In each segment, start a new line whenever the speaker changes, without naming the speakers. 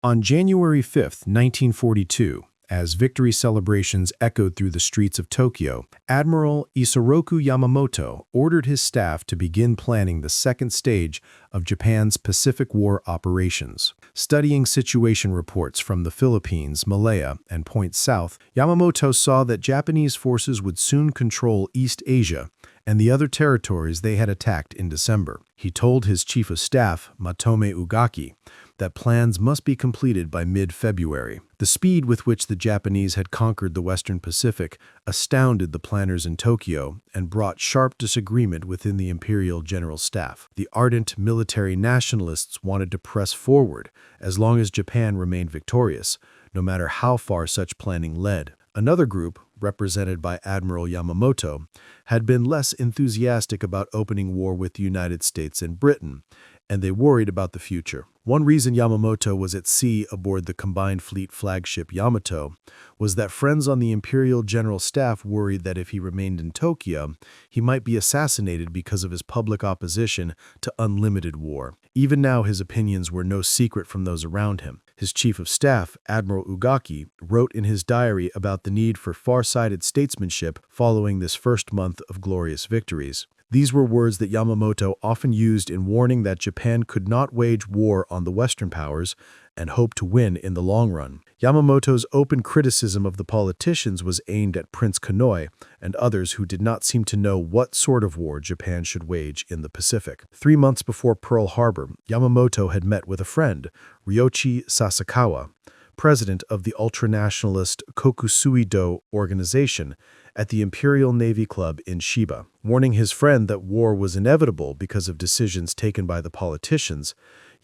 On January 5, 1942, as victory celebrations echoed through the streets of Tokyo, Admiral Isoroku Yamamoto ordered his staff to begin planning the second stage of Japan's Pacific War operations. Studying situation reports from the Philippines, Malaya, and Point South, Yamamoto saw that Japanese forces would soon control East Asia and the other territories they had attacked in December. He told his chief of staff, Matome Ugaki, that plans must be completed by mid-February. The speed with which the Japanese had conquered the Western Pacific astounded the planners in Tokyo and brought sharp disagreement within the Imperial General Staff. The ardent military nationalists wanted to press forward as long as Japan remained victorious, no matter how far such planning led. Another group, represented by Admiral Yamamoto, had been less enthusiastic about opening war with the United States and Britain, and they worried about the future. One reason Yamamoto was at sea aboard the combined fleet flagship Yamato was that friends on the Imperial General Staff worried that if he remained in Tokyo, he might be assassinated because of his public opposition to unlimited war. Even now, his opinions were no secret from those around him. His chief of staff, Admiral Ugaki, wrote in his diary about the need for far-sighted statesmanship following this first month of glorious victories. These were words that Yamamoto often used in warning that Japan could not wage war on the Western powers and hope to win in the long run. Yamamoto's open criticism of the politicians was aimed at Prince Konoye and others who did not seem to know what sort of war Japan should wage in the Pacific. 3 months before Pearl Harbor, Yamamoto had met with a friend, Ryoichi Sasakawa, president of the ultranationalist Kokusui-do organization at the Imperial Navy Club in Shiba. Warning his friend that war was inevitable because of decisions taken by the politicians,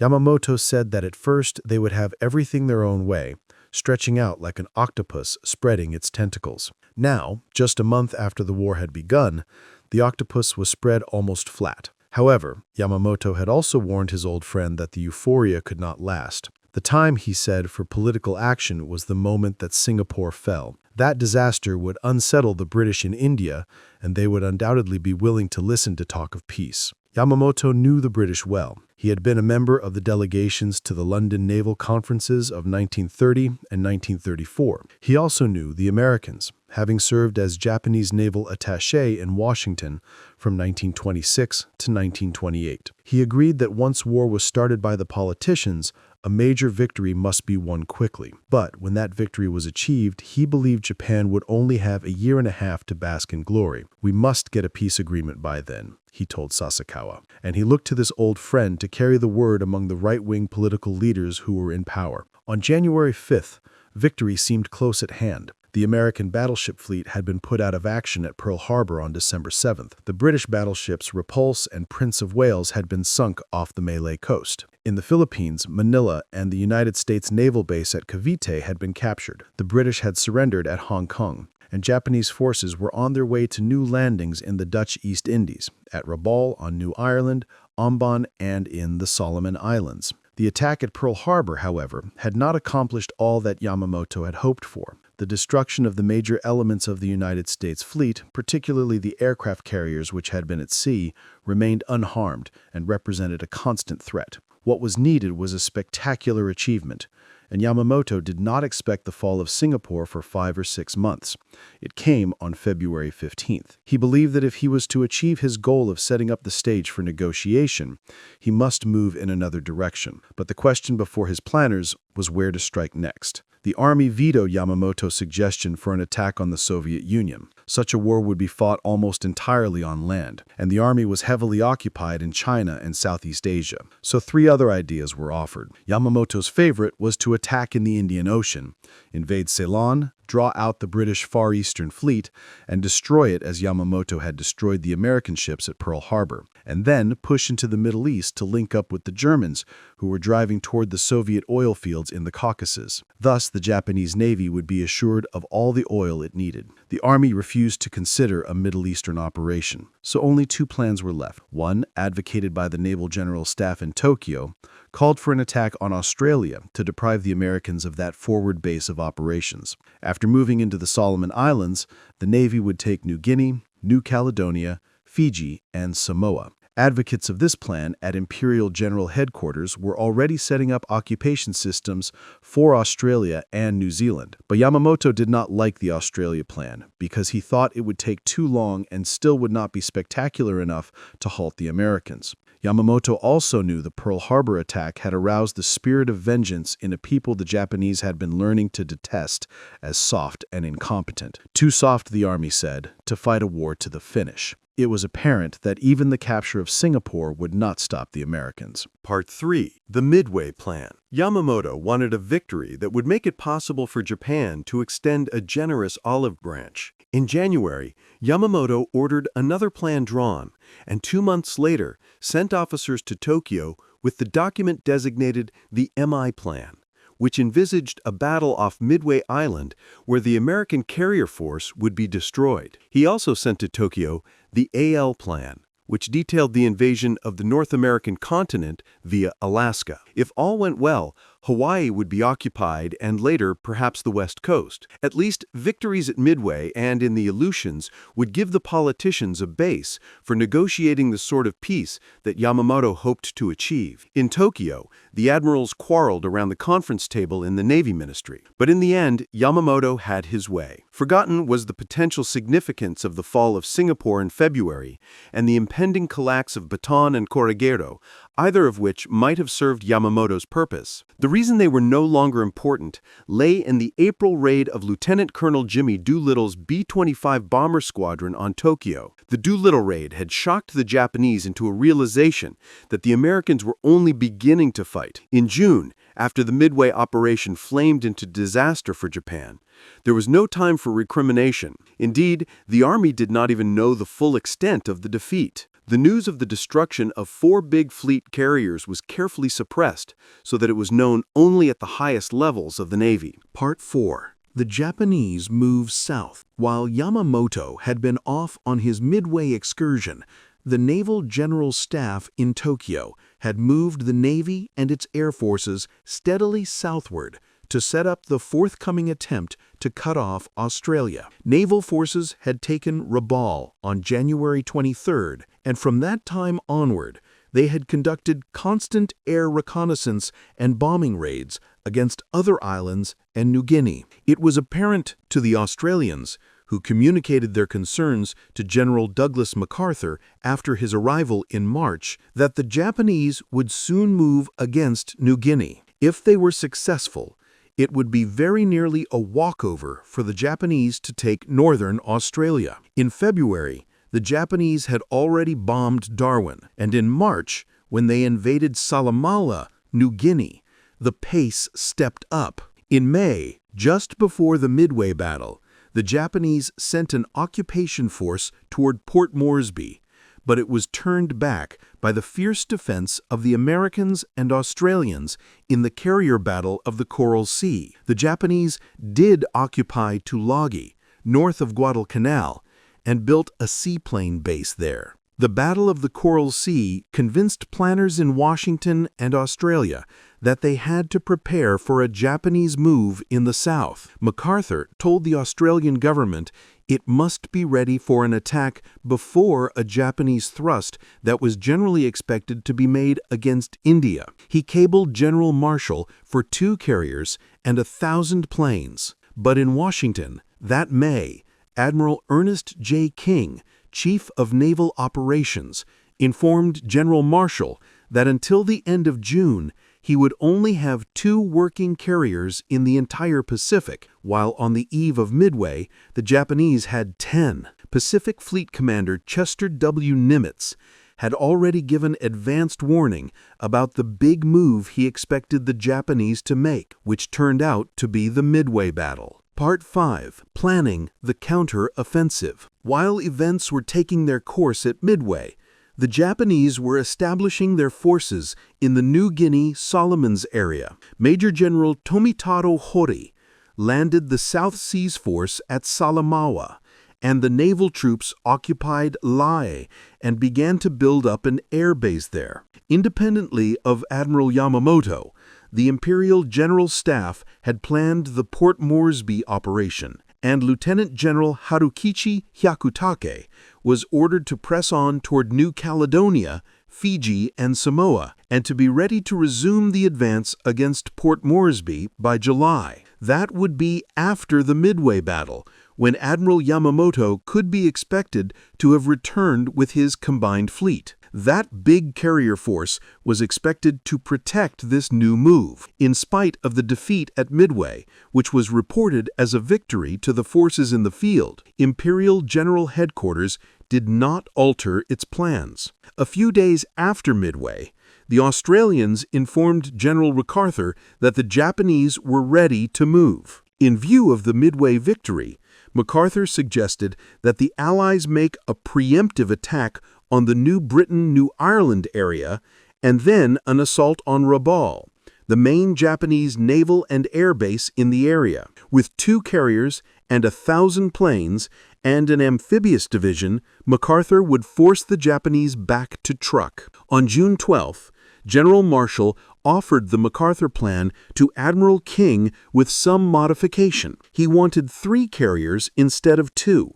Yamamoto said that at first they would have everything their own way, stretching out like an octopus spreading its tentacles. Now, just a month after the war had begun, the octopus was spread almost flat. However, Yamamoto had also warned his old friend that the euphoria could not last. The time, he said, for political action was the moment that Singapore fell. That disaster would unsettle the British in India, and they would undoubtedly be willing to listen to talk of peace. Yamamoto knew the British well. He had been a member of the delegations to the London Naval Conferences of 1930 and 1934. He also knew the Americans, having served as Japanese naval attaché in Washington from 1926 to 1928. He agreed that once war was started by the politicians, a major victory must be won quickly. But when that victory was achieved, he believed Japan would only have a year and a half to bask in glory. We must get a peace agreement by then, he told Sasakawa. And he looked to this old friend to carry the word among the right-wing political leaders who were in power. On January 5th, victory seemed close at hand. The American battleship fleet had been put out of action at Pearl Harbor on December 7th. The British battleships Repulse and Prince of Wales had been sunk off the Malay coast. In the Philippines, Manila and the United States naval base at Cavite had been captured. The British had surrendered at Hong Kong, and Japanese forces were on their way to new landings in the Dutch East Indies, at Rabaul on New Ireland, Ombon, and in the Solomon Islands. The attack at Pearl Harbor, however, had not accomplished all that Yamamoto had hoped for. The destruction of the major elements of the United States fleet, particularly the aircraft carriers which had been at sea, remained unharmed and represented a constant threat. What was needed was a spectacular achievement, and Yamamoto did not expect the fall of Singapore for 5 or 6 months. It came on February 15th. He believed that if he was to achieve his goal of setting up the stage for negotiation, he must move in another direction. But the question before his planners was where to strike next. The army vetoed Yamamoto's suggestion for an attack on the Soviet Union. Such a war would be fought almost entirely on land, and the army was heavily occupied in China and Southeast Asia. So 3 other ideas were offered. Yamamoto's favorite was to attack in the Indian Ocean, invade Ceylon, draw out the British Far Eastern Fleet, and destroy it as Yamamoto had destroyed the American ships at Pearl Harbor, and then push into the Middle East to link up with the Germans, who were driving toward the Soviet oil fields in the Caucasus. Thus, the Japanese Navy would be assured of all the oil it needed. The army refused to consider a Middle Eastern operation, so only 2 plans were left. One, advocated by the Naval General Staff in Tokyo, called for an attack on Australia to deprive the Americans of that forward base of operations. After moving into the Solomon Islands, the Navy would take New Guinea, New Caledonia, Fiji, and Samoa. Advocates of this plan at Imperial General Headquarters were already setting up occupation systems for Australia and New Zealand. But Yamamoto did not like the Australia plan because he thought it would take too long and still would not be spectacular enough to halt the Americans. Yamamoto also knew the Pearl Harbor attack had aroused the spirit of vengeance in a people the Japanese had been learning to detest as soft and incompetent. Too soft, the army said, to fight a war to the finish. It was apparent that even the capture of Singapore would not stop the Americans.
Part 3. The Midway Plan. Yamamoto wanted a victory that would make it possible for Japan to extend a generous olive branch. In January, Yamamoto ordered another plan drawn, and 2 months later sent officers to Tokyo with the document designated the MI Plan, which envisaged a battle off Midway Island where the American carrier force would be destroyed. He also sent to Tokyo the AL Plan, which detailed the invasion of the North American continent via Alaska. If all went well, Hawaii would be occupied and later perhaps the West Coast. At least victories at Midway and in the Aleutians would give the politicians a base for negotiating the sort of peace that Yamamoto hoped to achieve. In Tokyo, the admirals quarreled around the conference table in the Navy Ministry. But in the end, Yamamoto had his way. Forgotten was the potential significance of the fall of Singapore in February and the impending collapse of Bataan and Corregidor, either of which might have served Yamamoto's purpose. The reason they were no longer important lay in the April raid of Lieutenant Colonel Jimmy Doolittle's B-25 bomber squadron on Tokyo. The Doolittle raid had shocked the Japanese into a realization that the Americans were only beginning to fight. In June, after the Midway operation flamed into disaster for Japan, there was no time for recrimination. Indeed, the army did not even know the full extent of the defeat. The news of the destruction of 4 big fleet carriers was carefully suppressed so that it was known only at the highest levels of the Navy.
Part 4. The Japanese move south. While Yamamoto had been off on his Midway excursion, the Naval General Staff in Tokyo had moved the Navy and its air forces steadily southward to set up the forthcoming attempt to cut off Australia. Naval forces had taken Rabaul on January 23rd, and from that time onward, they had conducted constant air reconnaissance and bombing raids against other islands and New Guinea. It was apparent to the Australians, who communicated their concerns to General Douglas MacArthur after his arrival in March, that the Japanese would soon move against New Guinea. If they were successful, it would be very nearly a walkover for the Japanese to take northern Australia. In February, the Japanese had already bombed Darwin, and in March, when they invaded Salamaua, New Guinea, the pace stepped up. In May, just before the Midway battle, the Japanese sent an occupation force toward Port Moresby, but it was turned back by the fierce defense of the Americans and Australians in the carrier battle of the Coral Sea. The Japanese did occupy Tulagi, north of Guadalcanal, and built a seaplane base there. The Battle of the Coral Sea convinced planners in Washington and Australia that they had to prepare for a Japanese move in the south. MacArthur told the Australian government it must be ready for an attack before a Japanese thrust that was generally expected to be made against India. He cabled General Marshall for 2 carriers and 1,000 planes. But in Washington, that May, Admiral Ernest J. King, Chief of Naval Operations, informed General Marshall that until the end of June, he would only have 2 working carriers in the entire Pacific, while on the eve of Midway, the Japanese had 10. Pacific Fleet Commander Chester W. Nimitz had already given advanced warning about the big move he expected the Japanese to make, which turned out to be the Midway battle. Part 5. Planning the Counter-Offensive. While events were taking their course at Midway, the Japanese were establishing their forces in the New Guinea Solomons area. Major General Tomitaro Hori landed the South Seas Force at Salamaua, and the naval troops occupied Lae and began to build up an air base there. Independently of Admiral Yamamoto, the Imperial General Staff had planned the Port Moresby operation,
and Lieutenant General Harukichi Hyakutake was ordered to press on toward New Caledonia, Fiji, and Samoa, and to be ready to resume the advance against Port Moresby by July. That would be after the Midway battle, when Admiral Yamamoto could be expected to have returned with his combined fleet. That big carrier force was expected to protect this new move, in spite of the defeat at Midway, which was reported as a victory to the forces in the field. Imperial General Headquarters did not alter its plans. A few days after Midway, the Australians informed General MacArthur that the Japanese were ready to move. In view of the Midway victory, MacArthur suggested that the Allies make a preemptive attack on the New Britain-New Ireland area and then an assault on Rabaul, the main Japanese naval and air base in the area. With 2 carriers and 1,000 planes and an amphibious division, MacArthur would force the Japanese back to Truk. On June 12th, General Marshall offered the MacArthur plan to Admiral King with some modification. He wanted 3 carriers instead of 2,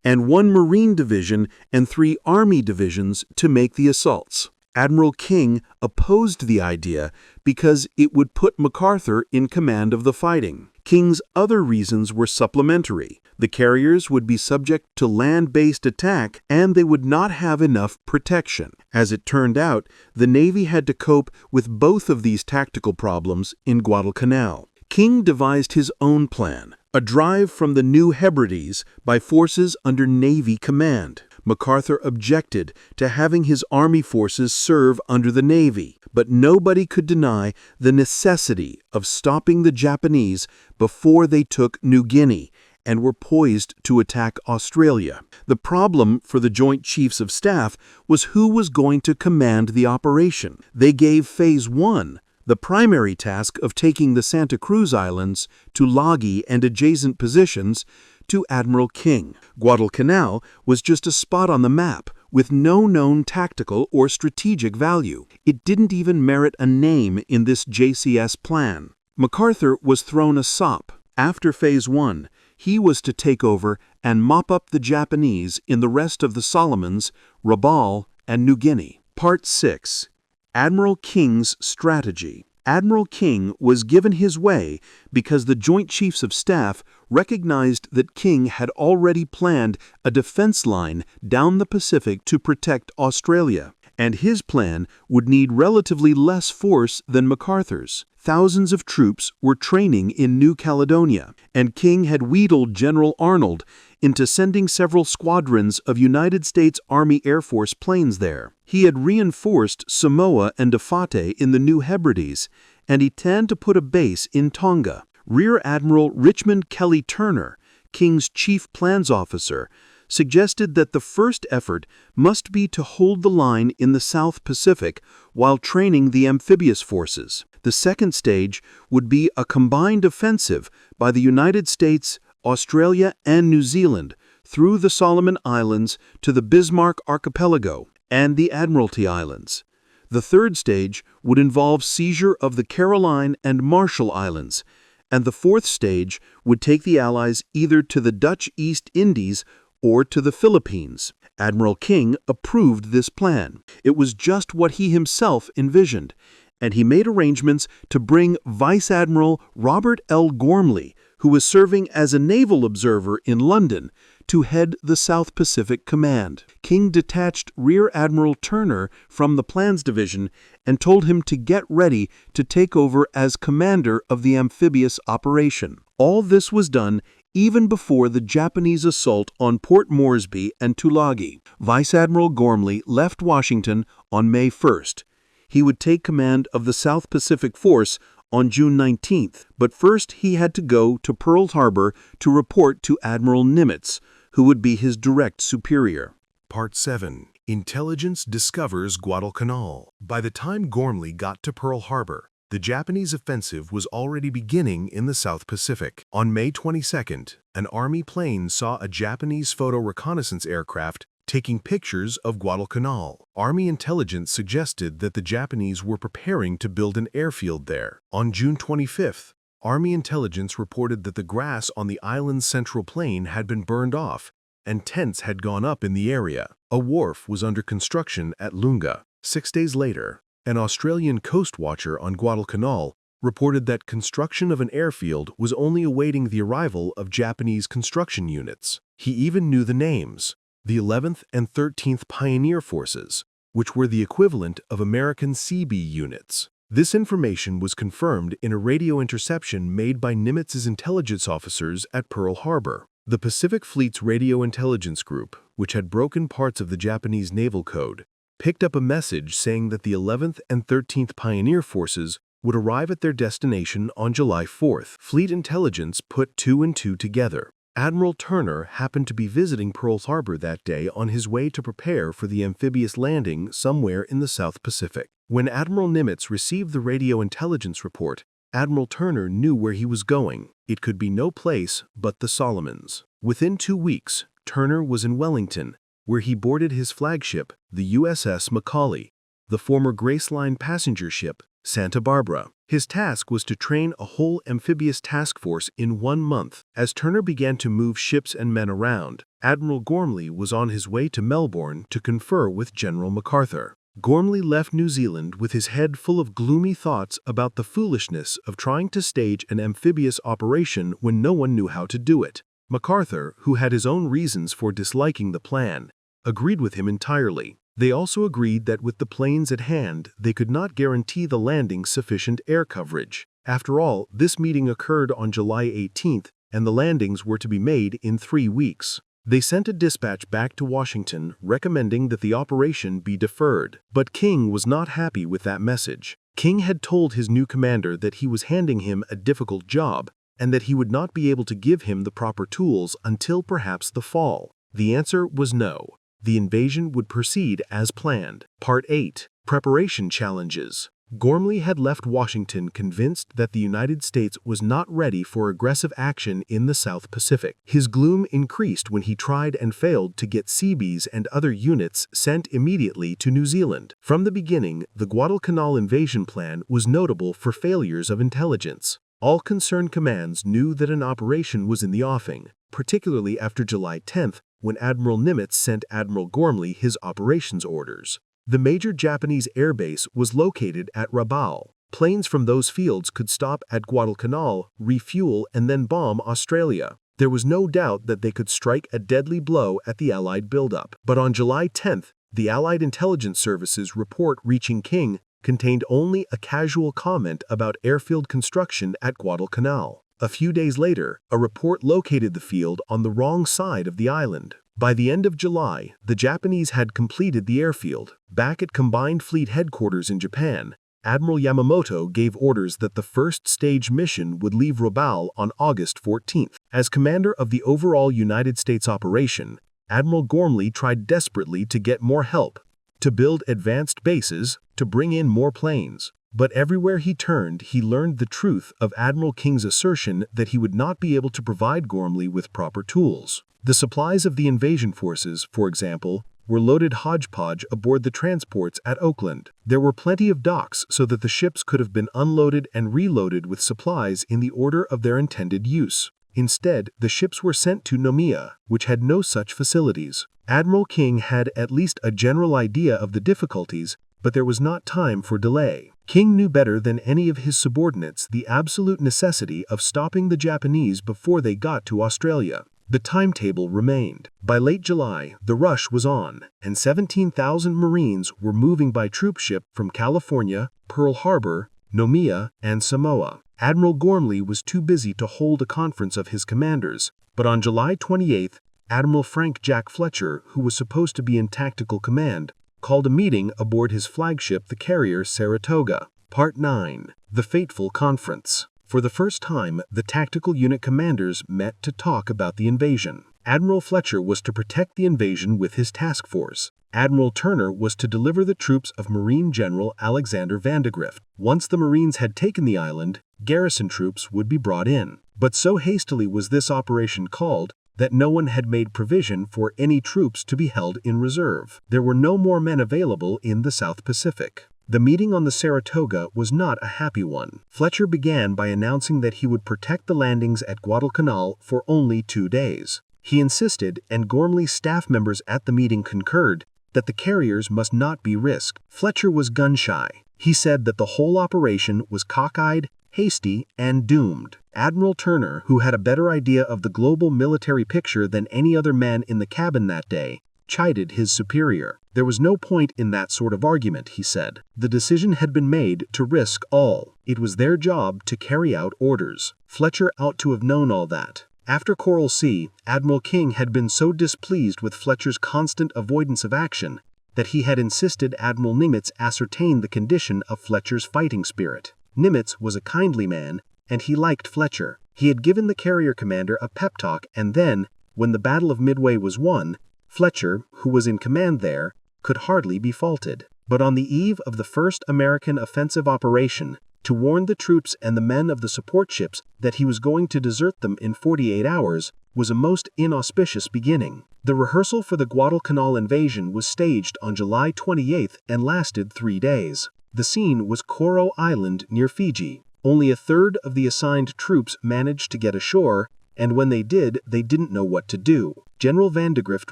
and 1 Marine division and 3 Army divisions to make the assaults. Admiral King opposed the idea because it would put MacArthur in command of the fighting. King's other reasons were supplementary. The carriers would be subject to land-based attack, and they would not have enough protection. As it turned out, the Navy had to cope with both of these tactical problems in Guadalcanal. King devised his own plan, a drive from the New Hebrides by forces under Navy command. MacArthur objected to having his Army forces serve under the Navy, but nobody could deny the necessity of stopping the Japanese before they took New Guinea and were poised to attack Australia. The problem for the Joint Chiefs of Staff was who was going to command the operation. They gave Phase 1 the primary task of taking the Santa Cruz Islands, Tulagi, and adjacent positions to Admiral King. Guadalcanal was just a spot on the map with no known tactical or strategic value. It didn't even merit a name in this JCS plan. MacArthur was thrown a sop. After Phase 1, he was to take over and mop up the Japanese in the rest of the Solomons, Rabaul, and New Guinea. Part 6. Admiral King's Strategy. Admiral King was given his way because the Joint Chiefs of Staff recognized that King had already planned a defense line down the Pacific to protect Australia, and his plan would need relatively less force than MacArthur's. Thousands of troops were training in New Caledonia, and King had wheedled General Arnold into sending several squadrons of United States Army Air Force planes there. He had reinforced Samoa and Tafate in the New Hebrides, and he planned to put a base in Tonga. Rear Admiral Richmond Kelly Turner, King's chief plans officer, suggested that the first effort must be to hold the line in the South Pacific while training the amphibious forces. The second stage would be a combined offensive by the United States, Australia, and New Zealand through the Solomon Islands to the Bismarck Archipelago and the Admiralty Islands. The third stage would involve seizure of the Caroline and Marshall Islands, and the fourth stage would take the Allies either to the Dutch East Indies or to the Philippines. Admiral King approved this plan. It was just what he himself envisioned, and he made arrangements to bring Vice Admiral Robert L. Gormley, who was serving as a naval observer in London, to head the South Pacific Command. King detached Rear Admiral Turner from the Plans Division and told him to get ready to take over as commander of the amphibious operation. All this was done even before the Japanese assault on Port Moresby and Tulagi. Vice Admiral Gormley left Washington on May 1st. He would take command of the South Pacific Force on June 19th, but first he had to go to Pearl Harbor to report to Admiral Nimitz, who would be his direct superior.
Part 7. Intelligence discovers Guadalcanal. By the time Gormley got to Pearl Harbor, the Japanese offensive was already beginning in the South Pacific. On May 22nd, an Army plane saw a Japanese photo reconnaissance aircraft taking pictures of Guadalcanal. Army intelligence suggested that the Japanese were preparing to build an airfield there. On June 25th,
Army intelligence reported that the grass on the island's central plain had been burned off, and tents had gone up in the area. A wharf was under construction at Lunga. 6 days later, an Australian coast watcher on Guadalcanal reported that construction of an airfield was only awaiting the arrival of Japanese construction units. He even knew the names, the 11th and 13th Pioneer Forces, which were the equivalent of American Seabee units. This information was confirmed in a radio interception made by Nimitz's intelligence officers at Pearl Harbor. The Pacific Fleet's Radio Intelligence Group, which had broken parts of the Japanese naval code, picked up a message saying that the 11th and 13th Pioneer Forces would arrive at their destination on July 4th. Fleet intelligence put 2 and 2 together. Admiral Turner happened to be visiting Pearl Harbor that day on his way to prepare for the amphibious landing somewhere in the South Pacific. When Admiral Nimitz received the radio intelligence report, Admiral Turner knew where he was going. It could be no place but the Solomons. Within 2 weeks, Turner was in Wellington, where he boarded his flagship, the USS Macaulay, the former Graceline passenger ship, Santa Barbara. His task was to train a whole amphibious task force in 1 month. As Turner began to move ships and men around, Admiral Gormley was on his way to Melbourne to confer with General MacArthur. Gormley left New Zealand with his head full of gloomy thoughts about the foolishness of trying to stage an amphibious operation when no one knew how to do it. MacArthur, who had his own reasons for disliking the plan, agreed with him entirely. They also agreed that with the planes at hand, they could not guarantee the landing sufficient air coverage. After all, this meeting occurred on July 18th, and the landings were to be made in 3 weeks. They sent a dispatch back to Washington recommending that the operation be deferred. But King was not happy with that message. King had told his new commander that he was handing him a difficult job and that he would not be able to give him the proper tools until perhaps the fall. The answer was no. The invasion would proceed as planned. Part 8. Preparation Challenges. Gormley had left Washington convinced that the United States was not ready for aggressive action in the South Pacific. His gloom increased when he tried and failed to get Seabees and other units sent immediately to New Zealand. From the beginning, the Guadalcanal invasion plan was notable for failures of intelligence. All concerned commands knew that an operation was in the offing, particularly after July 10th, when Admiral Nimitz sent Admiral Gormley his operations orders. The major Japanese airbase was located at Rabaul. Planes from those fields could stop at Guadalcanal, refuel, and then bomb Australia. There was no doubt that they could strike a deadly blow at the Allied buildup. But on July 10th, the Allied intelligence services report reaching King contained only a casual comment about airfield construction at Guadalcanal. A few days later, a report located the field on the wrong side of the island. By the end of July, the Japanese had completed the airfield. Back at Combined Fleet Headquarters in Japan, Admiral Yamamoto gave orders that the first stage mission would leave Rabaul on August 14th. As commander of the overall United States operation, Admiral Gormley tried desperately to get more help, to build advanced bases, to bring in more planes. But everywhere he turned, he learned the truth of Admiral King's assertion that he would not be able to provide Gormley with proper tools. The supplies of the invasion forces, for example, were loaded hodgepodge aboard the transports at Oakland. There were plenty of docks so that the ships could have been unloaded and reloaded with supplies in the order of their intended use. Instead, the ships were sent to Noumea, which had no such facilities. Admiral King had at least a general idea of the difficulties, but there was not time for delay. King knew better than any of his subordinates the absolute necessity of stopping the Japanese before they got to Australia. The timetable remained. By late July, the rush was on, and 17,000 Marines were moving by troopship from California, Pearl Harbor, Noumea, and Samoa. Admiral Gormley was too busy to hold a conference of his commanders, but on July 28th, Admiral Frank Jack Fletcher, who was supposed to be in tactical command, called a meeting aboard his flagship, the carrier Saratoga. Part 9. The Fateful Conference. For the first time, the tactical unit commanders met to talk about the invasion. Admiral Fletcher was to protect the invasion with his task force. Admiral Turner was to deliver the troops of Marine General Alexander Vandegrift. Once the Marines had taken the island, garrison troops would be brought in. But so hastily was this operation called that no one had made provision for any troops to be held in reserve. There were no more men available in the South Pacific. The meeting on the Saratoga was not a happy one. Fletcher began by announcing that he would protect the landings at Guadalcanal for only 2 days. He insisted, and Gormley's staff members at the meeting concurred, that the carriers must not be risked. Fletcher was gun-shy. He said that the whole operation was cockeyed, hasty, and doomed. Admiral Turner, who had a better idea of the global military picture than any other man in the cabin that day, chided his superior. There was no point in that sort of argument, he said. The decision had been made to risk all. It was their job to carry out orders. Fletcher ought to have known all that. After Coral Sea, Admiral King had been so displeased with Fletcher's constant avoidance of action that he had insisted Admiral Nimitz ascertain the condition of Fletcher's fighting spirit. Nimitz was a kindly man, and he liked Fletcher. He had given the carrier commander a pep talk, and then, when the Battle of Midway was won, Fletcher, who was in command there, could hardly be faulted. But on the eve of the first American offensive operation, to warn the troops and the men of the support ships that he was going to desert them in 48 hours, was a most inauspicious beginning. The rehearsal for the Guadalcanal invasion was staged on July 28 and lasted 3 days. The scene was Coro Island near Fiji. Only a third of the assigned troops managed to get ashore, and when they did, they didn't know what to do. General Vandegrift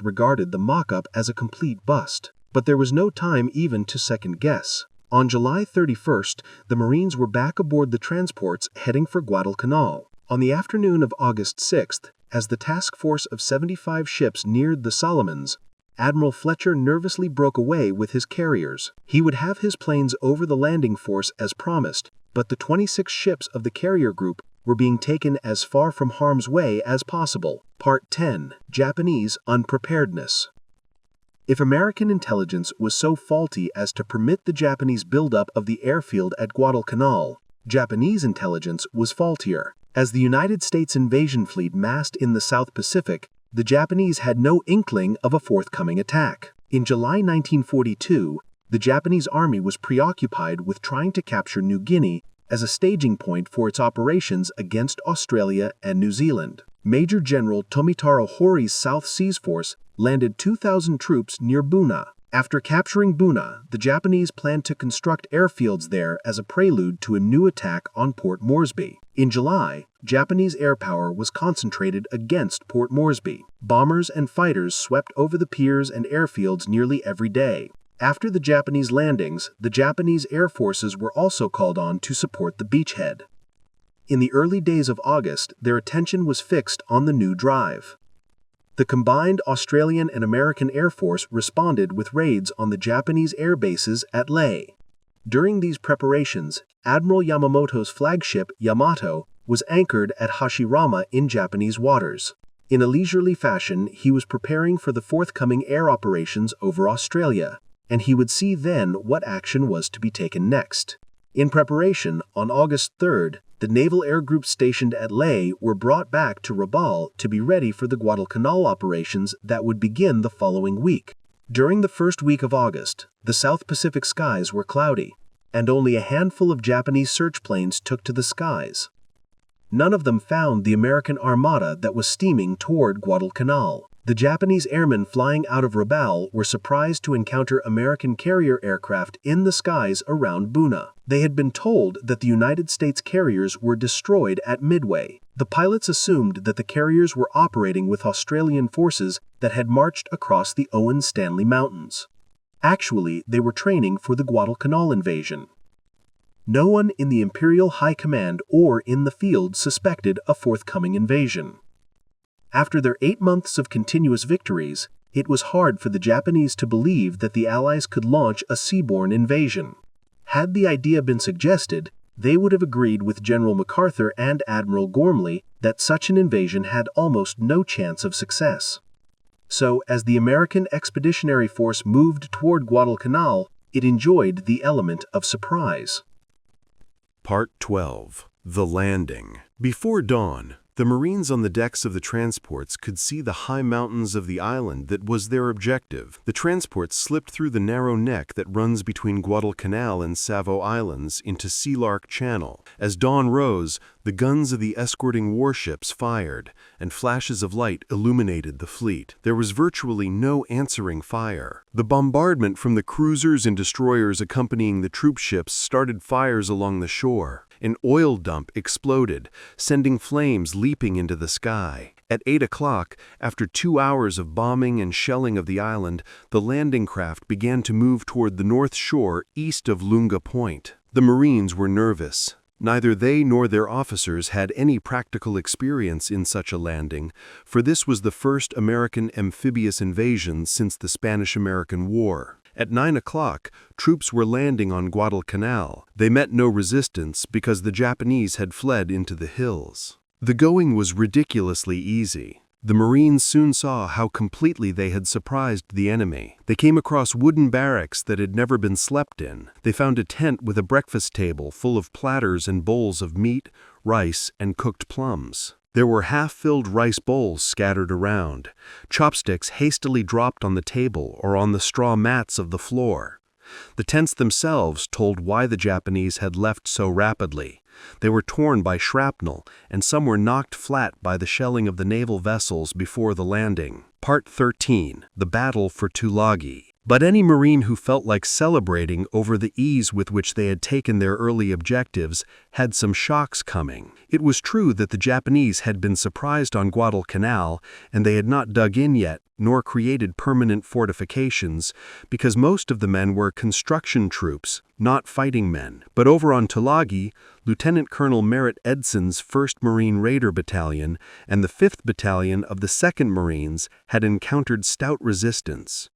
regarded the mock-up as a complete bust. But there was no time even to second guess. On July 31st, the Marines were back aboard the transports heading for Guadalcanal. On the afternoon of August 6th, as the task force of 75 ships neared the Solomons, Admiral Fletcher nervously broke away with his carriers. He would have his planes over the landing force as promised, but the 26 ships of the carrier group were being taken as far from harm's way as possible. Part 10. Japanese Unpreparedness. If American intelligence was so faulty as to permit the Japanese buildup of the airfield at Guadalcanal, Japanese intelligence was faultier. As the United States invasion fleet massed in the South Pacific, the Japanese had no inkling of a forthcoming attack. In July 1942, the Japanese army was preoccupied with trying to capture New Guinea as a staging point for its operations against Australia and New Zealand. Major General Tomitaro Hori's South Seas Force landed 2,000 troops near Buna. After capturing Buna, the Japanese planned to construct airfields there as a prelude to a new attack on Port Moresby. In July, Japanese air power was concentrated against Port Moresby. Bombers and fighters swept over the piers and airfields nearly every day. After the Japanese landings, the Japanese air forces were also called on to support the beachhead. In the early days of August, their attention was fixed on the new drive. The combined Australian and American Air Force responded with raids on the Japanese air bases at Lae. During these preparations, Admiral Yamamoto's flagship, Yamato, was anchored at Hashirama in Japanese waters. In a leisurely fashion, he was preparing for the forthcoming air operations over Australia, and he would see then what action was to be taken next. In preparation, on August 3rd, the naval air groups stationed at Lae were brought back to Rabaul to be ready for the Guadalcanal operations that would begin the following week. During the first week of August, the South Pacific skies were cloudy, and only a handful of Japanese search planes took to the skies. None of them found the American armada that was steaming toward Guadalcanal. The Japanese airmen flying out of Rabaul were surprised to encounter American carrier aircraft in the skies around Buna. They had been told that the United States carriers were destroyed at Midway. The pilots assumed that the carriers were operating with Australian forces that had marched across the Owen Stanley Mountains. Actually, they were training for the Guadalcanal invasion. No one in the Imperial High Command or in the field suspected a forthcoming invasion. After their 8 months of continuous victories, it was hard for the Japanese to believe that the Allies could launch a seaborne invasion. Had the idea been suggested, they would have agreed with General MacArthur and Admiral Gormley that such an invasion had almost no chance of success. So, as the American Expeditionary Force moved toward Guadalcanal, it enjoyed the element of surprise.
Part 12. The Landing. Before dawn, the Marines on the decks of the transports could see the high mountains of the island that was their objective. The transports slipped through the narrow neck that runs between Guadalcanal and Savo Islands into Sealark Channel. As dawn rose, the guns of the escorting warships fired, and flashes of light illuminated the fleet. There was virtually no answering fire. The bombardment from the cruisers and destroyers accompanying the troop ships started fires along the shore. An oil dump exploded, sending flames leaping into the sky. At 8 o'clock, after 2 hours of bombing and shelling of the island, the landing craft began to move toward the north shore east of Lunga Point. The Marines were nervous. Neither they nor their officers had any practical experience in such a landing, for this was the first American amphibious invasion since the Spanish-American War. At 9 o'clock, troops were landing on Guadalcanal. They met no resistance because the Japanese had fled into the hills. The going was ridiculously easy. The Marines soon saw how completely they had surprised the enemy. They came across wooden barracks that had never been slept in. They found a tent with a breakfast table full of platters and bowls of meat, rice, and cooked plums. There were half-filled rice bowls scattered around, chopsticks hastily dropped on the table or on the straw mats of the floor. The tents themselves told why the Japanese had left so rapidly. They were torn by shrapnel, and some were knocked flat by the shelling of the naval vessels before the landing. Part 13. The Battle for Tulagi. But any Marine who felt like celebrating over the ease with which they had taken their early objectives had some shocks coming. It was true that the Japanese had been surprised on Guadalcanal, and they had not dug in yet, nor created permanent fortifications, because most of the men were construction troops, not fighting men. But over on Tulagi, Lieutenant Colonel Merritt Edson's 1st Marine Raider Battalion and the 5th Battalion of the 2nd Marines had encountered stout resistance.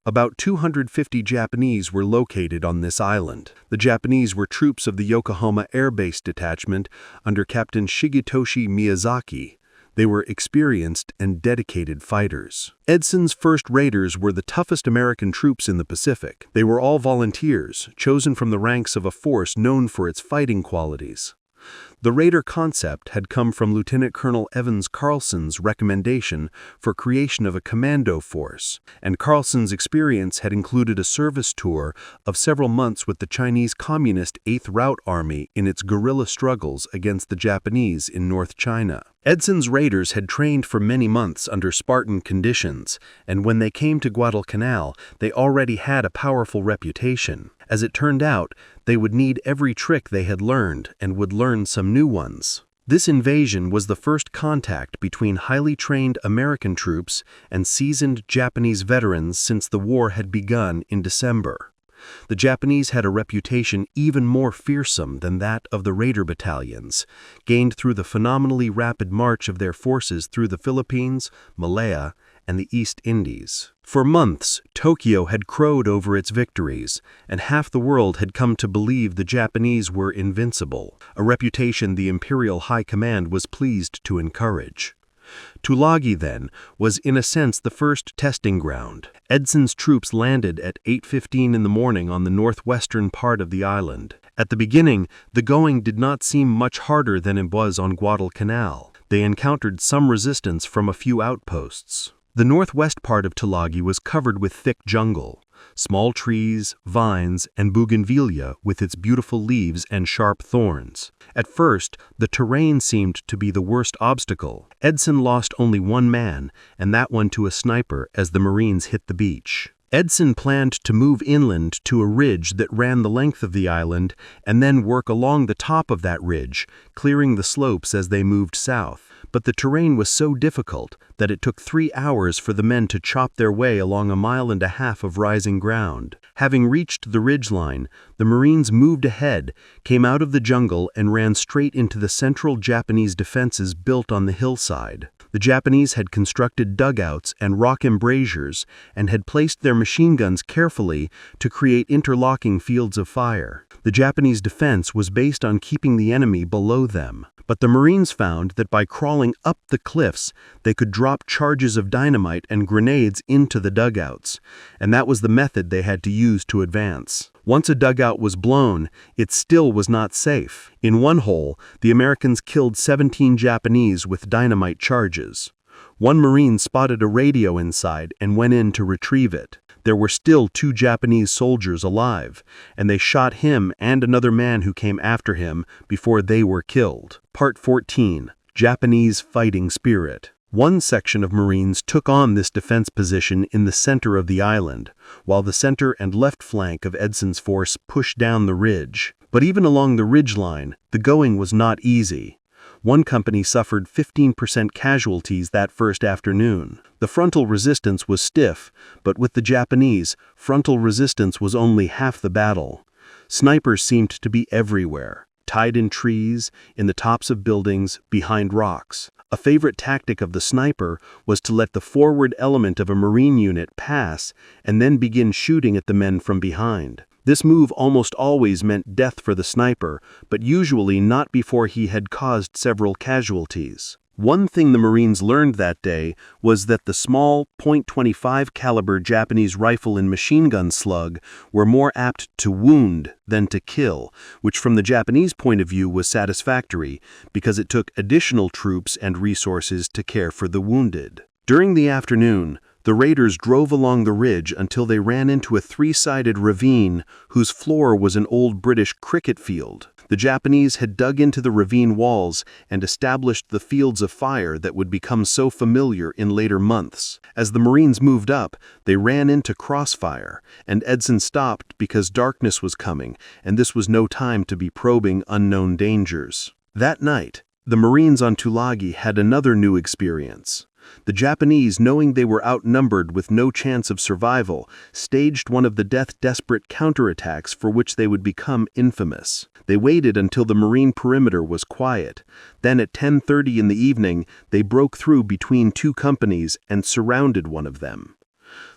About 250 Japanese were located on this island. The Japanese were troops of the Yokohama Air Base Detachment under Captain Shigetoshi Miyazaki. They were experienced and dedicated fighters. Edson's 1st Raiders were the toughest American troops in the Pacific. They were all volunteers, chosen from the ranks of a force known for its fighting qualities. The Raider concept had come from Lieutenant Colonel Evans Carlson's recommendation for creation of a commando force, and Carlson's experience had included a service tour of several months with the Chinese Communist 8th Route Army in its guerrilla struggles against the Japanese in North China. Edson's raiders had trained for many months under Spartan conditions, and when they came to Guadalcanal, they already had a powerful reputation. As it turned out, they would need every trick they had learned and would learn some new ones. This invasion was the first contact between highly trained American troops and seasoned Japanese veterans since the war had begun in December. The Japanese had a reputation even more fearsome than that of the Raider battalions, gained through the phenomenally rapid march of their forces through the Philippines, Malaya, and the East Indies. For months, Tokyo had crowed over its victories, and half the world had come to believe the Japanese were invincible, a reputation the Imperial High Command was pleased to encourage. Tulagi, then, was in a sense the first testing ground. Edson's troops landed at 8:15 in the morning on the northwestern part of the island. At the beginning, the going did not seem much harder than it was on Guadalcanal. They encountered some resistance from a few outposts. The northwest part of Tulagi was covered with thick jungle, small trees, vines, and bougainvillea with its beautiful leaves and sharp thorns. At first, the terrain seemed to be the worst obstacle. Edson lost only one man, and that one to a sniper as the Marines hit the beach. Edson planned to move inland to a ridge that ran the length of the island and then work along the top of that ridge, clearing the slopes as they moved south. But the terrain was so difficult that it took 3 hours for the men to chop their way along a mile and a half of rising ground. Having reached the ridgeline, the Marines moved ahead, came out of the jungle, and ran straight into the central Japanese defenses built on the hillside. The Japanese had constructed dugouts and rock embrasures and had placed their machine guns carefully to create interlocking fields of fire. The Japanese defense was based on keeping the enemy below them. But the Marines found that by crawling up the cliffs, they could drop charges of dynamite and grenades into the dugouts, and that was the method they had to use to advance. Once a dugout was blown, it still was not safe. In one hole, the Americans killed 17 Japanese with dynamite charges. One Marine spotted a radio inside and went in to retrieve it. There were still 2 Japanese soldiers alive, and they shot him and another man who came after him before they were killed. Part 14. Japanese Fighting Spirit. One section of Marines took on this defense position in the center of the island, while the center and left flank of Edson's force pushed down the ridge. But even along the ridge line, the going was not easy. One company suffered 15% casualties that first afternoon. The frontal resistance was stiff, but with the Japanese, frontal resistance was only half the battle. Snipers seemed to be everywhere, tied in trees, in the tops of buildings, behind rocks. A favorite tactic of the sniper was to let the forward element of a Marine unit pass and then begin shooting at the men from behind. This move almost always meant death for the sniper, but usually not before he had caused several casualties. One thing the Marines learned that day was that the small .25 caliber Japanese rifle and machine gun slug were more apt to wound than to kill, which from the Japanese point of view was satisfactory because it took additional troops and resources to care for the wounded. During the afternoon, the raiders drove along the ridge until they ran into a three-sided ravine whose floor was an old British cricket field. The Japanese had dug into the ravine walls and established the fields of fire that would become so familiar in later months. As the Marines moved up, they ran into crossfire, and Edson stopped because darkness was coming, and this was no time to be probing unknown dangers. That night, the Marines on Tulagi had another new experience. The Japanese, knowing they were outnumbered with no chance of survival, staged one of the death-desperate counterattacks for which they would become infamous. They waited until the Marine perimeter was quiet. Then at 10:30 in the evening, they broke through between two companies and surrounded one of them.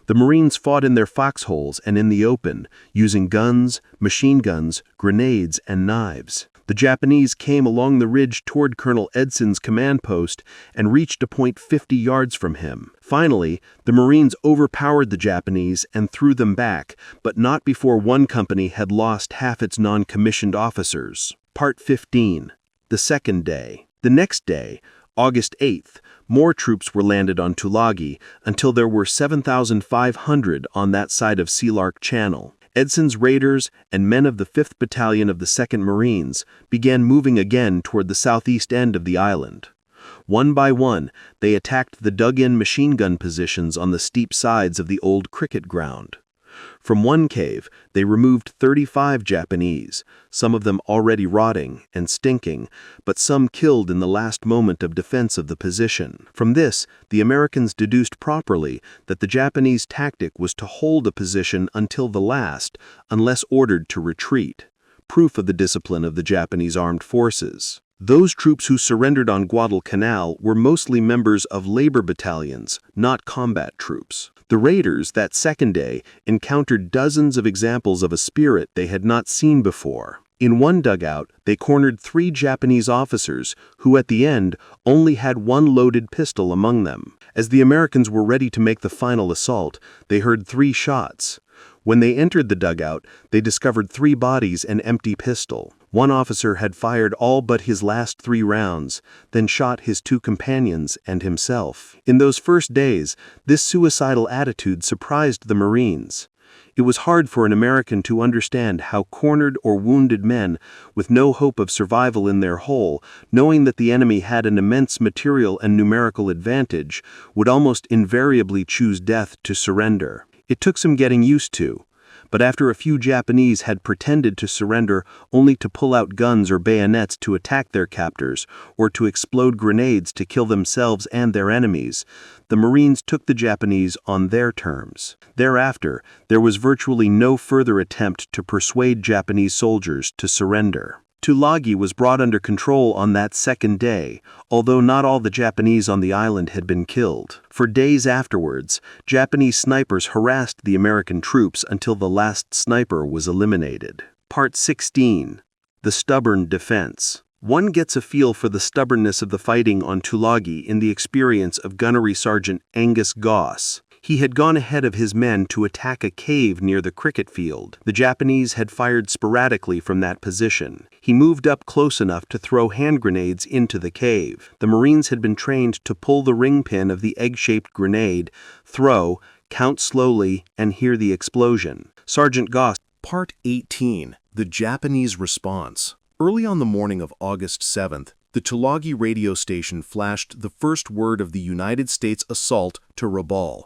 The Marines fought in their foxholes and in the open, using guns, machine guns, grenades, and knives. The Japanese came along the ridge toward Colonel Edson's command post and reached a point 50 yards from him. Finally, the Marines overpowered the Japanese and threw them back, but not before one company had lost half its non-commissioned officers. Part 15. The second day. The next day, August 8th, more troops were landed on Tulagi until there were 7,500 on that side of Sealark Channel. Edson's raiders and men of the 5th Battalion of the 2nd Marines began moving again toward the southeast end of the island. One by one, they attacked the dug-in machine gun positions on the steep sides of the old cricket ground. From one cave, they removed 35 Japanese, some of them already rotting and stinking, but some killed in the last moment of defense of the position. From this, the Americans deduced properly that the Japanese tactic was to hold a position until the last, unless ordered to retreat, proof of the discipline of the Japanese armed forces. Those troops who surrendered on Guadalcanal were mostly members of labor battalions, not combat troops. The raiders, that second day, encountered dozens of examples of a spirit they had not seen before. In one dugout, they cornered 3 Japanese officers who, at the end, only had one loaded pistol among them. As the Americans were ready to make the final assault, they heard 3 shots. When they entered the dugout, they discovered 3 bodies and an empty pistol. One officer had fired all but his last 3 rounds, then shot his 2 companions and himself. In those first days, this suicidal attitude surprised the Marines. It was hard for an American to understand how cornered or wounded men, with no hope of survival in their hole, knowing that the enemy had an immense material and numerical advantage, would almost invariably choose death to surrender. It took some getting used to, but after a few Japanese had pretended to surrender only to pull out guns or bayonets to attack their captors, or to explode grenades to kill themselves and their enemies, the Marines took the Japanese on their terms. Thereafter, there was virtually no further attempt to persuade Japanese soldiers to surrender. Tulagi was brought under control on that second day, although not all the Japanese on the island had been killed. For days afterwards, Japanese snipers harassed the American troops until the last sniper was eliminated. Part 16. The Stubborn Defense. One gets a feel for the stubbornness of the fighting on Tulagi in the experience of Gunnery Sergeant Angus Goss. He had gone ahead of his men to attack a cave near the cricket field. The Japanese had fired sporadically from that position. He moved up close enough to throw hand grenades into the cave. The Marines had been trained to pull the ring pin of the egg-shaped grenade, throw, count slowly, and hear the explosion. Sergeant Goss.
Part 18. The Japanese Response. Early on the morning of August 7th, The Tulagi radio station flashed the first word of the United States assault to Rabaul.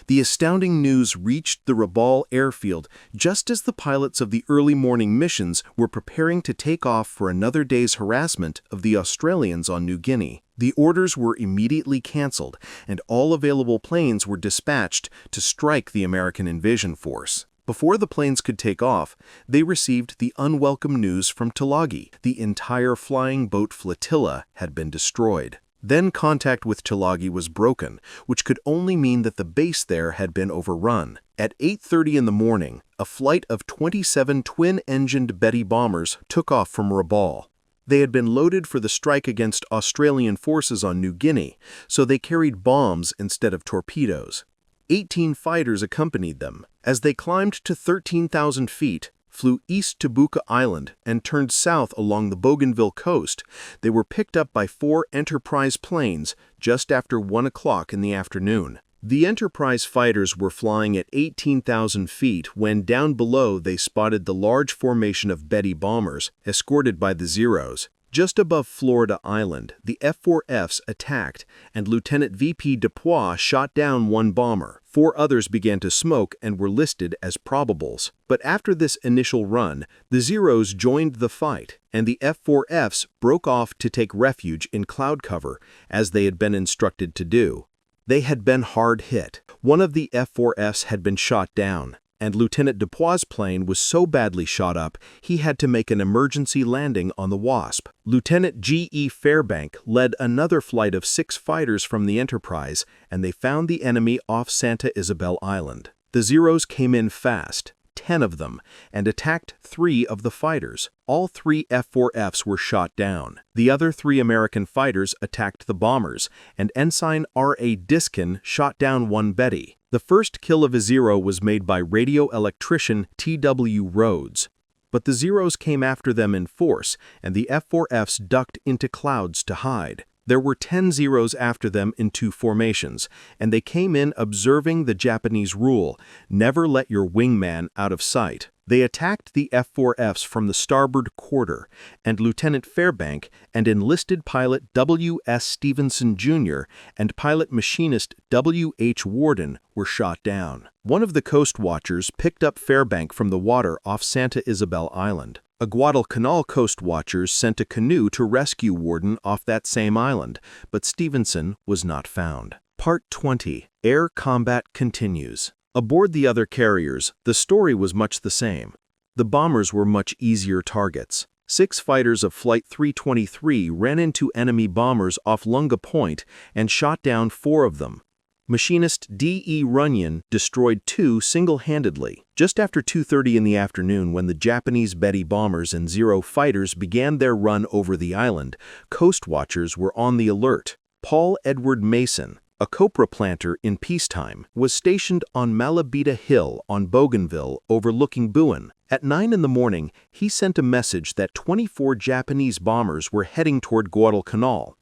The astounding news reached the Rabaul airfield just as the pilots of the early morning missions were preparing to take off for another day's harassment of the Australians on New Guinea. The orders were immediately cancelled, and all available planes were dispatched to strike the American invasion force. Before the planes could take off, they received the unwelcome news from Tulagi. The entire flying boat flotilla had been destroyed. Then contact with Tulagi was broken, which could only mean that the base there had been overrun. At 8:30 in the morning, a flight of 27 twin-engined Betty bombers took off from Rabaul. They had been loaded for the strike against Australian forces on New Guinea, so they carried bombs instead of torpedoes. 18 fighters accompanied them. As they climbed to 13,000 feet, flew east to Buka Island, and turned south along the Bougainville coast, they were picked up by 4 Enterprise planes just after 1 o'clock in the afternoon. The Enterprise fighters were flying at 18,000 feet when down below they spotted the large formation of Betty bombers, escorted by the Zeros. Just above Florida Island, the F-4Fs attacked, and Lieutenant VP Dupois shot down 1 bomber. 4 others began to smoke and were listed as probables. But after this initial run, the Zeros joined the fight, and the F-4Fs broke off to take refuge in cloud cover, as they had been instructed to do. They had been hard hit. One of the F-4Fs had been shot down, and Lieutenant Dupois' plane was so badly shot up he had to make an emergency landing on the Wasp. Lieutenant G.E. Fairbank led another flight of 6 fighters from the Enterprise, and they found the enemy off Santa Isabel Island. The Zeros came in fast, 10 of them, and attacked 3 of the fighters. All 3 F-4Fs were shot down. The other 3 American fighters attacked the bombers, and Ensign R.A. Diskin shot down 1 Betty. The first kill of a Zero was made by radio electrician T.W. Rhodes. But the Zeros came after them in force, and the F-4Fs ducked into clouds to hide. There were 10 Zeros after them in 2 formations, and they came in observing the Japanese rule, never let your wingman out of sight. They attacked the F-4Fs from the starboard quarter, and Lieutenant Fairbank and enlisted pilot W.S. Stevenson, Jr. and pilot machinist W.H. Warden were shot down. One of the coast watchers picked up Fairbank from the water off Santa Isabel Island. A Guadalcanal coast watchers sent a canoe to rescue Warden off that same island, but Stevenson was not found. Part 20. Air combat continues. Aboard the other carriers, the story was much the same. The bombers were much easier targets. 6 fighters of Flight 323 ran into enemy bombers off Lunga Point and shot down 4 of them. Machinist D.E. Runyon destroyed 2 single-handedly. Just after 2:30 in the afternoon, when the Japanese Betty bombers and Zero fighters began their run over the island, coast watchers were on the alert. Paul Edward Mason, a copra planter in peacetime, was stationed on Malabita Hill on Bougainville overlooking Buin. At 9 in the morning, he sent a message that 24 Japanese bombers were heading toward Guadalcanal.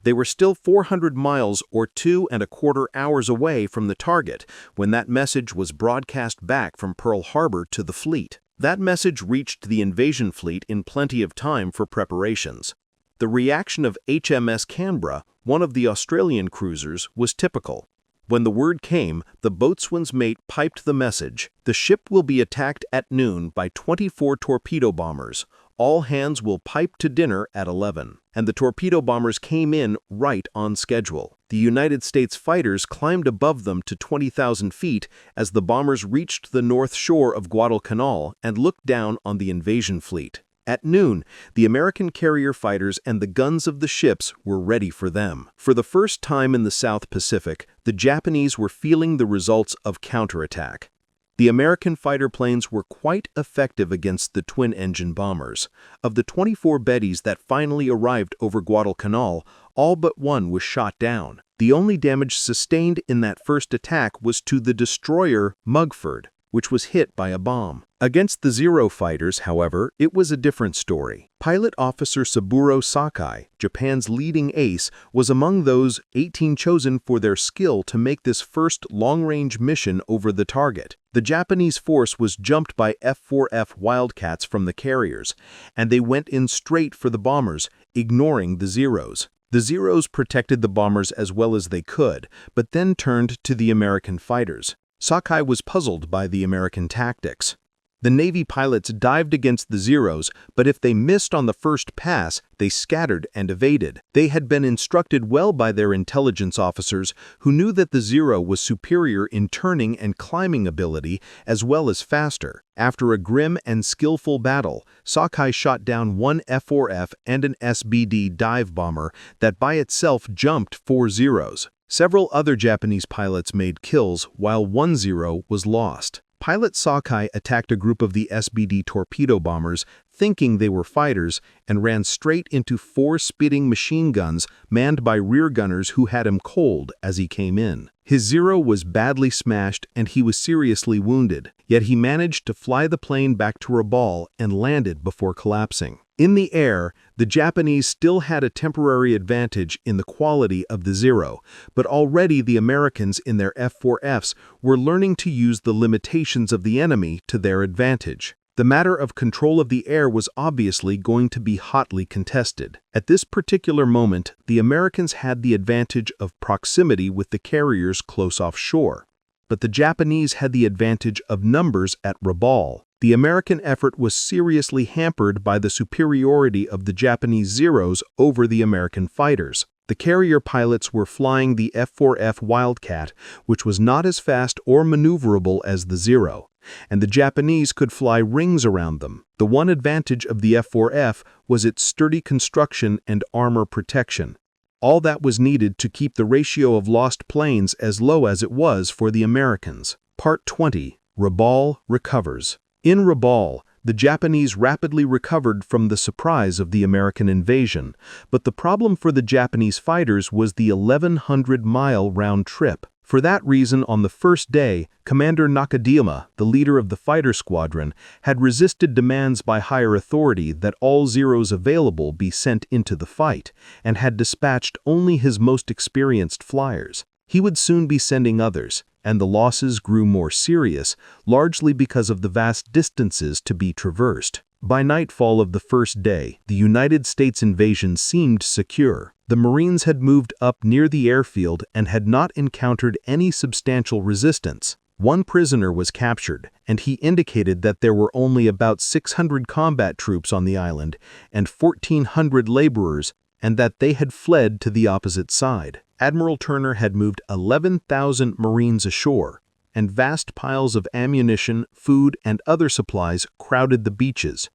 They were still 400 miles or 2¼ hours away from the target when that message was broadcast back from Pearl Harbor to the fleet. That message reached the invasion fleet in plenty of time for preparations. The reaction of HMS Canberra, one of the Australian cruisers, was typical. When the word came, the boatswain's mate piped the message: "The ship will be attacked at noon by 24 torpedo bombers. All hands will pipe to dinner at 11. And the torpedo bombers came in right on schedule. The United States fighters climbed above them to 20,000 feet as the bombers reached the north shore of Guadalcanal and looked down on the invasion fleet. At noon, the American carrier fighters and the guns of the ships were ready for them. For the first time in the South Pacific, the Japanese were feeling the results of counterattack. The American fighter planes were quite effective against the twin-engine bombers. Of the 24 Bettys that finally arrived over Guadalcanal, all but 1 was shot down. The only damage sustained in that first attack was to the destroyer Mugford. which was hit by a bomb. Against the Zero fighters, however, it was a different story. Pilot Officer Saburo Sakai, Japan's leading ace, was among those 18 chosen for their skill to make this first long-range mission over the target. The Japanese force was jumped by F-4F Wildcats from the carriers, and they went in straight for the bombers, ignoring the Zeros. The Zeros protected the bombers as well as they could, but then turned to the American fighters. Sakai was puzzled by the American tactics. The Navy pilots dived against the Zeros, but if they missed on the first pass, they scattered and evaded. They had been instructed well by their intelligence officers, who knew that the Zero was superior in turning and climbing ability as well as faster. After a grim and skillful battle, Sakai shot down one F-4F and an SBD dive bomber that by itself jumped 4 Zeros. Several other Japanese pilots made kills, while 1 Zero was lost. Pilot Sakai attacked a group of the SBD torpedo bombers, thinking they were fighters, and ran straight into 4 spitting machine guns manned by rear gunners who had him cold as he came in. His Zero was badly smashed and he was seriously wounded, yet he managed to fly the plane back to Rabaul and landed before collapsing. In the air, the Japanese still had a temporary advantage in the quality of the Zero, but already the Americans in their F-4Fs were learning to use the limitations of the enemy to their advantage. The matter of control of the air was obviously going to be hotly contested. At this particular moment, the Americans had the advantage of proximity with the carriers close offshore, but the Japanese had the advantage of numbers at Rabaul. The American effort was seriously hampered by the superiority of the Japanese Zeros over the American fighters. The carrier pilots were flying the F-4F Wildcat, which was not as fast or maneuverable as the Zero, and the Japanese could fly rings around them. The one advantage of the F-4F was its sturdy construction and armor protection. All that was needed to keep the ratio of lost planes as low as it was for the Americans. Part 20. Rabaul recovers. In Rabaul, the Japanese rapidly recovered from the surprise of the American invasion, but the problem for the Japanese fighters was the 1,100-mile round trip. For that reason, on the first day, Commander Nakadima, the leader of the fighter squadron, had resisted demands by higher authority that all Zeros available be sent into the fight, and had dispatched only his most experienced flyers. He would soon be sending others, and the losses grew more serious, largely because of the vast distances to be traversed. By nightfall of the first day, the United States invasion seemed secure. The Marines had moved up near the airfield and had not encountered any substantial resistance. One prisoner was captured, and he indicated that there were only about 600 combat troops on the island and 1,400 laborers, and that they had fled to the opposite side. Admiral Turner had moved 11,000 Marines ashore, and vast piles of ammunition, food, and other supplies crowded the beaches.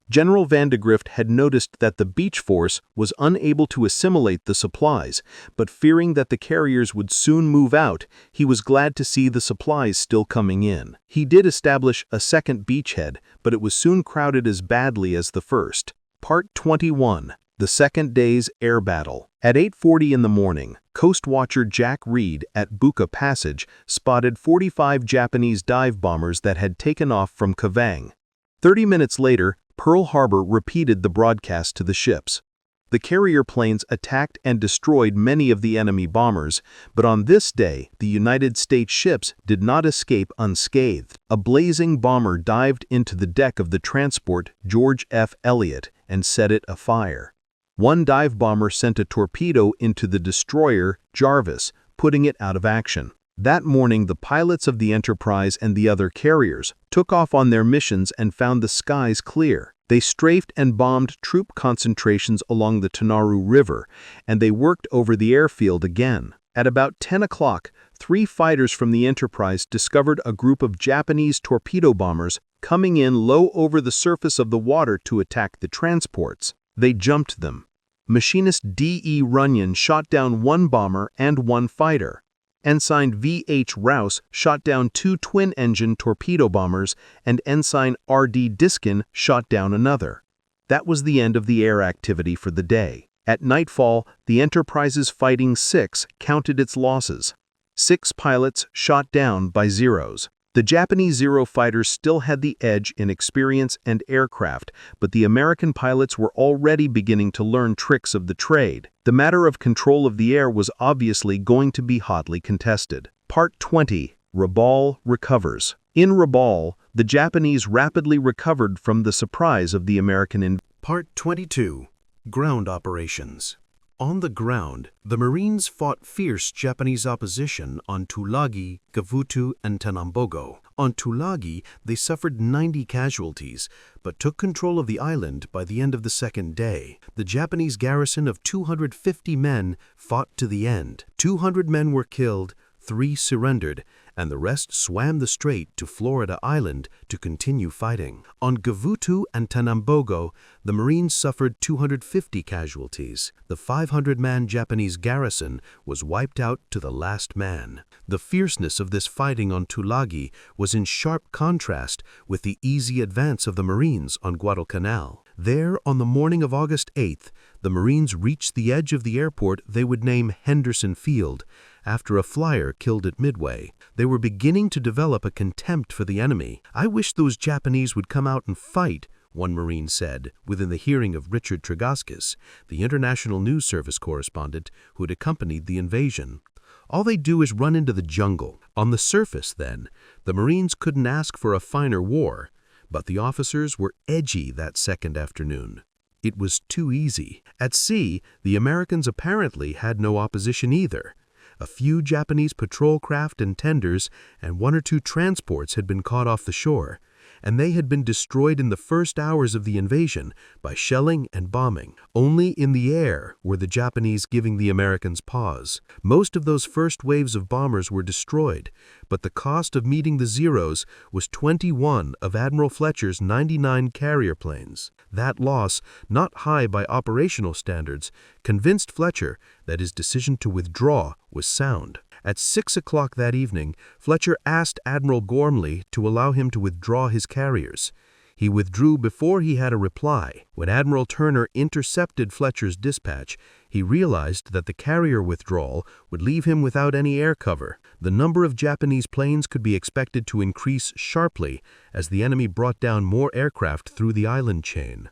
General Vandegrift had noticed that the beach force was unable to assimilate the supplies, but fearing that the carriers would soon move out, he was glad to see the supplies still coming in. He did establish a second beachhead, but it was soon crowded as badly as the first. Part 21. The second day's air battle. At 8:40 in the morning, Coast Watcher Jack Reed at Buka Passage spotted 45 Japanese dive bombers that had taken off from Kavang. 30 minutes later, Pearl Harbor repeated the broadcast to the ships. The carrier planes attacked and destroyed many of the enemy bombers, but on this day, the United States ships did not escape unscathed. A blazing bomber dived into the deck of the transport George F. Elliott and set it afire. One dive bomber sent a torpedo into the destroyer Jarvis, putting it out of action. That morning, the pilots of the Enterprise and the other carriers took off on their missions and found the skies clear. They strafed and bombed troop concentrations along the Tanaru River, and they worked over the airfield again. At about 10 o'clock, 3 fighters from the Enterprise discovered a group of Japanese torpedo bombers coming in low over the surface of the water to attack the transports. They jumped them. Machinist D.E. Runyon shot down 1 bomber and 1 fighter. Ensign V.H. Rouse shot down 2 twin-engine torpedo bombers, and Ensign R.D. Diskin shot down another. That was the end of the air activity for the day. At nightfall, the Enterprise's Fighting 6 counted its losses. 6 pilots shot down by Zeros.
The Japanese Zero fighters still had the edge in experience and aircraft, but the American pilots were already beginning to learn tricks of the trade. The matter of control of the air was obviously going to be hotly contested. Part 20. Rabaul recovers. In Rabaul, the Japanese rapidly recovered from the surprise of the American invasion.
Part 22. Ground Operations. On the ground, the Marines fought fierce Japanese opposition on Tulagi, Gavutu, and Tanambogo. On Tulagi, they suffered 90 casualties, but took control of the island by the end of the second day. The Japanese garrison of 250 men fought to the end. 200 men were killed, 3 surrendered, and the rest swam the strait to Florida Island to continue fighting. On Gavutu and Tanambogo, the Marines suffered 250 casualties. The 500-man Japanese garrison was wiped out to the last man. The fierceness of this fighting on Tulagi was in sharp contrast with the easy advance of the Marines on Guadalcanal. There, on the morning of August 8th, the Marines reached the edge of the airport they would name Henderson Field, after a flyer killed at Midway. They were beginning to develop a contempt for the enemy. "I wish those Japanese would come out and fight," one Marine said, within the hearing of Richard Tregaskis, the International News Service correspondent who had accompanied the invasion. "All they do is run into the jungle." On the surface, then, the Marines couldn't ask for a finer war, but the officers were edgy that second afternoon. It was too easy. At sea, the Americans apparently had no opposition either. A few Japanese patrol craft and tenders and 1 or 2 transports had been caught off the shore, and they had been destroyed in the first hours of the invasion by shelling and bombing. Only in the air were the Japanese giving the Americans pause. Most of those first waves of bombers were destroyed, but the cost of meeting the Zeros was 21 of Admiral Fletcher's 99 carrier planes. That loss, not high by operational standards, convinced Fletcher that his decision to withdraw was sound. At 6 o'clock that evening, Fletcher asked Admiral Gormley to allow him to withdraw his carriers. He withdrew before he had a reply. When Admiral Turner intercepted Fletcher's dispatch, he realized that the carrier withdrawal would leave him without any air cover. The number of Japanese planes could be expected to increase sharply as the enemy brought down more aircraft through the island chain.